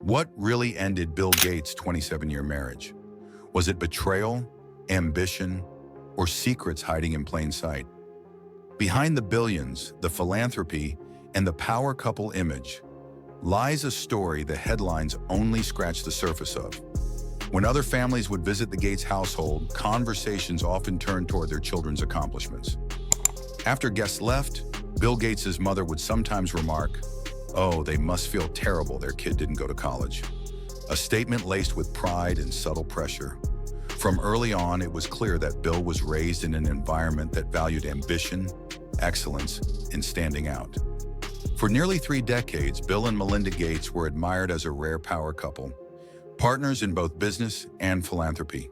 What really ended Bill Gates' 27-year marriage? Was it betrayal, ambition, or secrets hiding in plain sight? Behind the billions, the philanthropy, and the power couple image lies a story the headlines only scratch the surface of. When other families would visit the Gates household, conversations often turned toward their children's accomplishments. After guests left, Bill Gates' mother would sometimes remark, "Oh, they must feel terrible their kid didn't go to college." A statement laced with pride and subtle pressure. From early on, it was clear that Bill was raised in an environment that valued ambition, excellence, and standing out. For nearly 3 decades, Bill and Melinda Gates were admired as a rare power couple, partners in both business and philanthropy.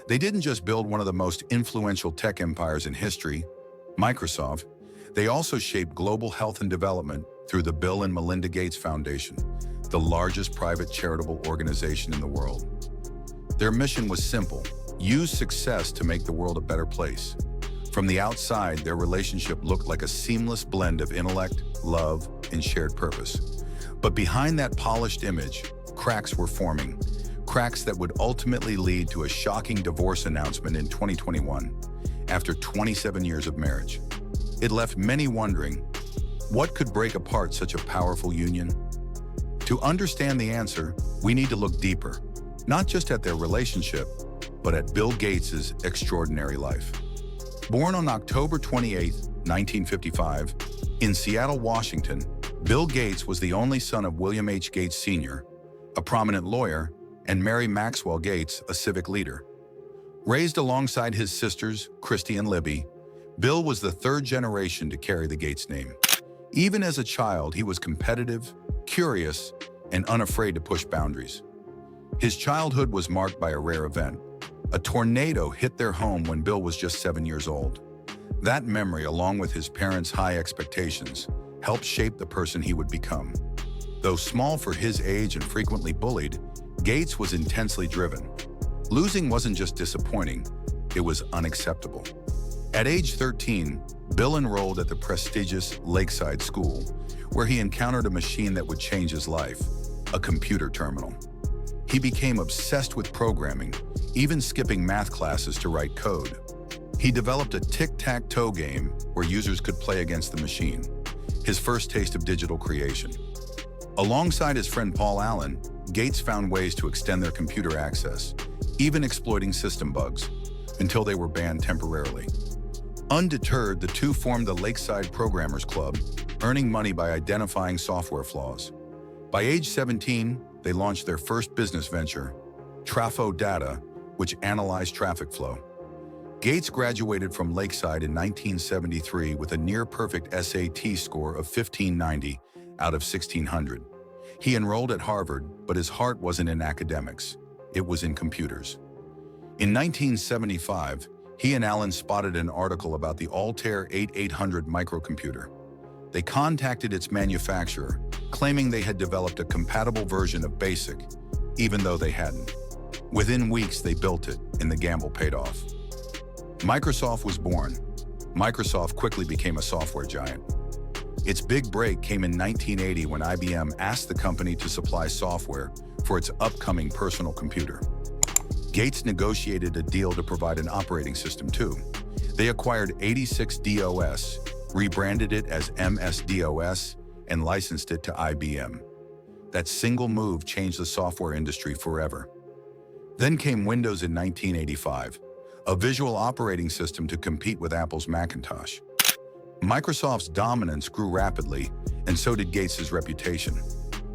They didn't just build one of the most influential tech empires in history, Microsoft. They also shaped global health and development through the Bill and Melinda Gates Foundation, the largest private charitable organization in the world. Their mission was simple: use success to make the world a better place. From the outside, their relationship looked like a seamless blend of intellect, love, and shared purpose. But behind that polished image, cracks were forming, cracks that would ultimately lead to a shocking divorce announcement in 2021, after 27 years of marriage. It left many wondering, what could break apart such a powerful union? To understand the answer, we need to look deeper, not just at their relationship, but at Bill Gates' extraordinary life. Born on October 28, 1955, in Seattle, Washington, Bill Gates was the only son of William H. Gates Sr., a prominent lawyer, and Mary Maxwell Gates, a civic leader. Raised alongside his sisters, Christy and Libby, Bill was the 3rd generation to carry the Gates name. Even as a child, he was competitive, curious, and unafraid to push boundaries. His childhood was marked by a rare event. A tornado hit their home when Bill was just 7 years old. That memory, along with his parents' high expectations, helped shape the person he would become. Though small for his age and frequently bullied, Gates was intensely driven. Losing wasn't just disappointing, it was unacceptable. At age 13, Bill enrolled at the prestigious Lakeside School, where he encountered a machine that would change his life, a computer terminal. He became obsessed with programming, even skipping math classes to write code. He developed a tic-tac-toe game where users could play against the machine, his first taste of digital creation. Alongside his friend Paul Allen, Gates found ways to extend their computer access, even exploiting system bugs, until they were banned temporarily. Undeterred, the two formed the Lakeside Programmers Club, earning money by identifying software flaws. By age 17, they launched their first business venture, Trafo Data, which analyzed traffic flow. Gates graduated from Lakeside in 1973 with a near-perfect SAT score of 1590 out of 1600. He enrolled at Harvard, but his heart wasn't in academics. It was in computers. In 1975, he and Allen spotted an article about the Altair 8800 microcomputer. They contacted its manufacturer, claiming they had developed a compatible version of BASIC, even though they hadn't. Within weeks, they built it, and the gamble paid off. Microsoft was born. Microsoft quickly became a software giant. Its big break came in 1980 when IBM asked the company to supply software for its upcoming personal computer. Gates negotiated a deal to provide an operating system too. They acquired 86DOS, rebranded it as MS-DOS, and licensed it to IBM. That single move changed the software industry forever. Then came Windows in 1985, a visual operating system to compete with Apple's Macintosh. Microsoft's dominance grew rapidly, and so did Gates' reputation.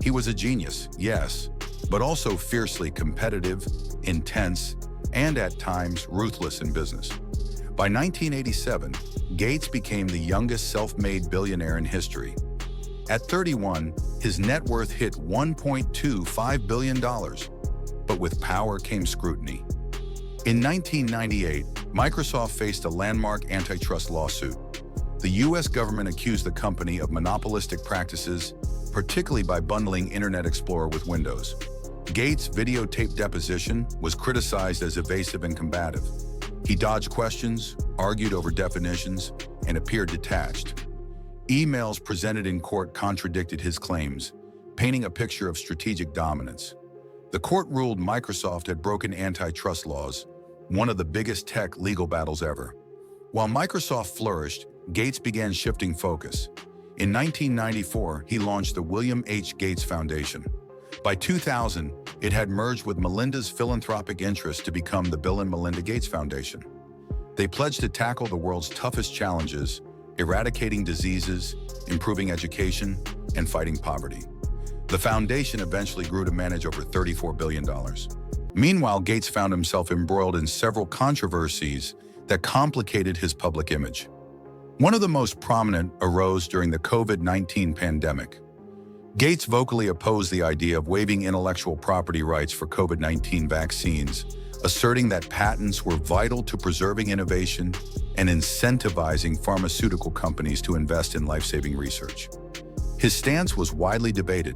He was a genius, yes, but also fiercely competitive, intense, and at times ruthless in business. By 1987, Gates became the youngest self-made billionaire in history. At 31, his net worth hit $1.25 billion, but with power came scrutiny. In 1998, Microsoft faced a landmark antitrust lawsuit. The U.S. government accused the company of monopolistic practices, particularly by bundling Internet Explorer with Windows. Gates' videotaped deposition was criticized as evasive and combative. He dodged questions, argued over definitions, and appeared detached. Emails presented in court contradicted his claims, painting a picture of strategic dominance. The court ruled Microsoft had broken antitrust laws, one of the biggest tech legal battles ever. While Microsoft flourished, Gates began shifting focus. In 1994, he launched the William H. Gates Foundation. By 2000, it had merged with Melinda's philanthropic interests to become the Bill and Melinda Gates Foundation. They pledged to tackle the world's toughest challenges, eradicating diseases, improving education, and fighting poverty. The foundation eventually grew to manage over $34 billion. Meanwhile, Gates found himself embroiled in several controversies that complicated his public image. One of the most prominent arose during the COVID-19 pandemic. Gates vocally opposed the idea of waiving intellectual property rights for COVID-19 vaccines, asserting that patents were vital to preserving innovation and incentivizing pharmaceutical companies to invest in life-saving research. His stance was widely debated.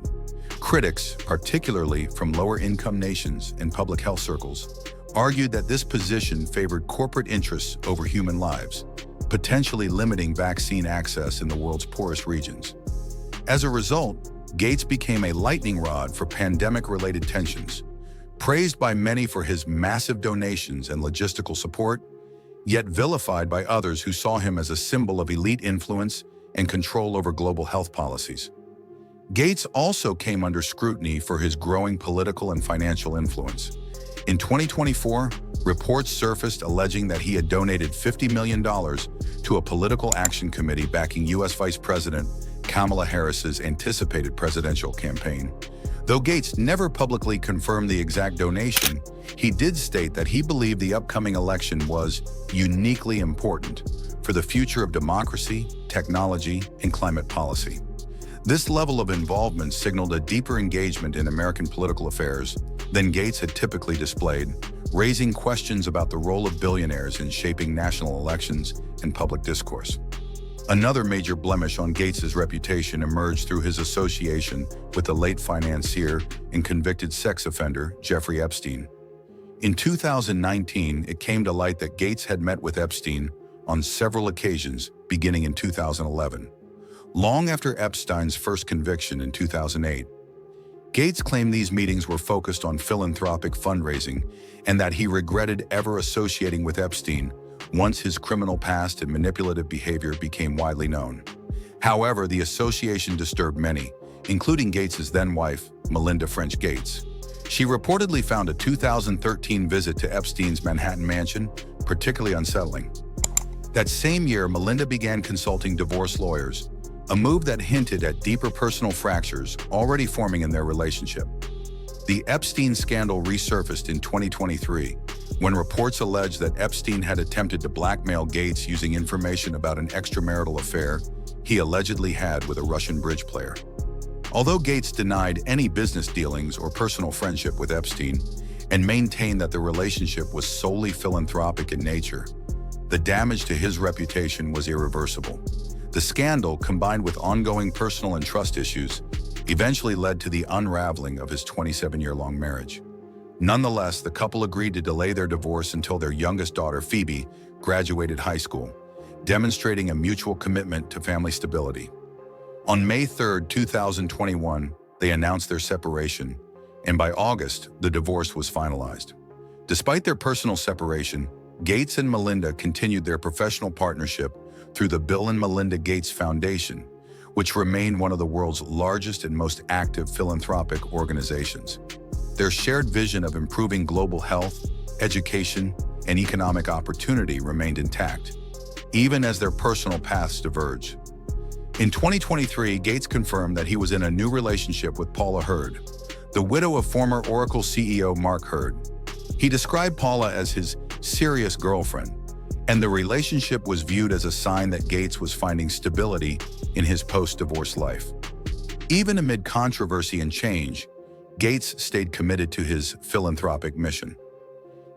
Critics, particularly from lower-income nations and public health circles, argued that this position favored corporate interests over human lives, potentially limiting vaccine access in the world's poorest regions. As a result, Gates became a lightning rod for pandemic-related tensions, praised by many for his massive donations and logistical support, yet vilified by others who saw him as a symbol of elite influence and control over global health policies. Gates also came under scrutiny for his growing political and financial influence. In 2024, reports surfaced alleging that he had donated $50 million to a political action committee backing U.S. Vice President Kamala Harris's anticipated presidential campaign. Though Gates never publicly confirmed the exact donation, he did state that he believed the upcoming election was uniquely important for the future of democracy, technology, and climate policy. This level of involvement signaled a deeper engagement in American political affairs than Gates had typically displayed, raising questions about the role of billionaires in shaping national elections and public discourse. Another major blemish on Gates's reputation emerged through his association with the late financier and convicted sex offender Jeffrey Epstein. In 2019, it came to light that Gates had met with Epstein on several occasions, beginning in 2011. Long after Epstein's first conviction in 2008, Gates claimed these meetings were focused on philanthropic fundraising and that he regretted ever associating with Epstein once his criminal past and manipulative behavior became widely known. However, the association disturbed many, including Gates's then-wife, Melinda French Gates. She reportedly found a 2013 visit to Epstein's Manhattan mansion particularly unsettling. That same year, Melinda began consulting divorce lawyers, a move that hinted at deeper personal fractures already forming in their relationship. The Epstein scandal resurfaced in 2023, when reports alleged that Epstein had attempted to blackmail Gates using information about an extramarital affair he allegedly had with a Russian bridge player. Although Gates denied any business dealings or personal friendship with Epstein and maintained that the relationship was solely philanthropic in nature, the damage to his reputation was irreversible. The scandal, combined with ongoing personal and trust issues, eventually led to the unraveling of his 27-year-long marriage. Nonetheless, the couple agreed to delay their divorce until their youngest daughter, Phoebe, graduated high school, demonstrating a mutual commitment to family stability. On May 3, 2021, they announced their separation, and by August, the divorce was finalized. Despite their personal separation, Gates and Melinda continued their professional partnership through the Bill and Melinda Gates Foundation, which remained one of the world's largest and most active philanthropic organizations. Their shared vision of improving global health, education, and economic opportunity remained intact, even as their personal paths diverged. In 2023, Gates confirmed that he was in a new relationship with Paula Hurd, the widow of former Oracle CEO Mark Hurd. He described Paula as his serious girlfriend, and the relationship was viewed as a sign that Gates was finding stability in his post-divorce life. Even amid controversy and change, Gates stayed committed to his philanthropic mission.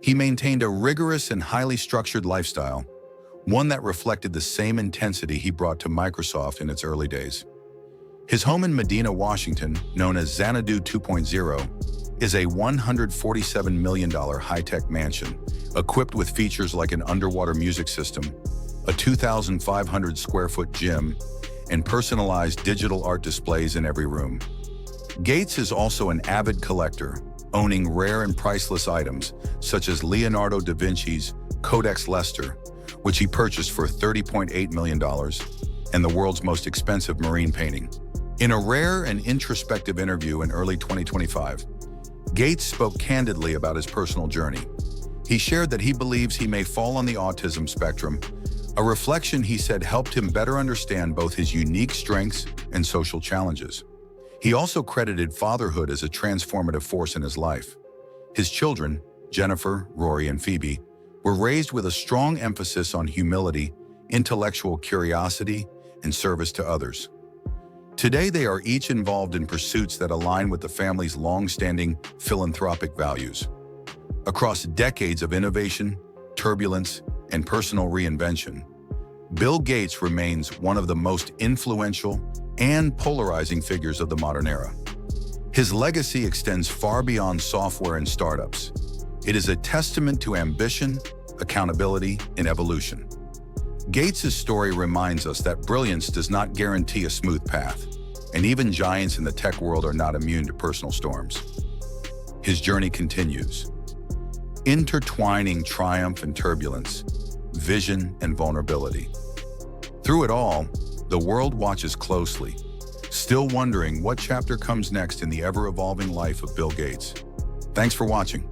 He maintained a rigorous and highly structured lifestyle, one that reflected the same intensity he brought to Microsoft in its early days. His home in Medina, Washington, known as Xanadu 2.0, is a $147 million high-tech mansion, equipped with features like an underwater music system, a 2,500 square foot gym, and personalized digital art displays in every room. Gates is also an avid collector, owning rare and priceless items such as Leonardo da Vinci's Codex Leicester, which he purchased for $30.8 million, and the world's most expensive marine painting. In a rare and introspective interview in early 2025, Gates spoke candidly about his personal journey. He shared that he believes he may fall on the autism spectrum, a reflection he said helped him better understand both his unique strengths and social challenges. He also credited fatherhood as a transformative force in his life. His children, Jennifer, Rory, and Phoebe, were raised with a strong emphasis on humility, intellectual curiosity, and service to others. Today, they are each involved in pursuits that align with the family's long-standing philanthropic values. Across decades of innovation, turbulence, and personal reinvention, Bill Gates remains one of the most influential and polarizing figures of the modern era. His legacy extends far beyond software and startups. It is a testament to ambition, accountability, and evolution. Gates' story reminds us that brilliance does not guarantee a smooth path, and even giants in the tech world are not immune to personal storms. His journey continues, intertwining triumph and turbulence, vision and vulnerability. Through it all, the world watches closely, still wondering what chapter comes next in the ever-evolving life of Bill Gates. Thanks for watching.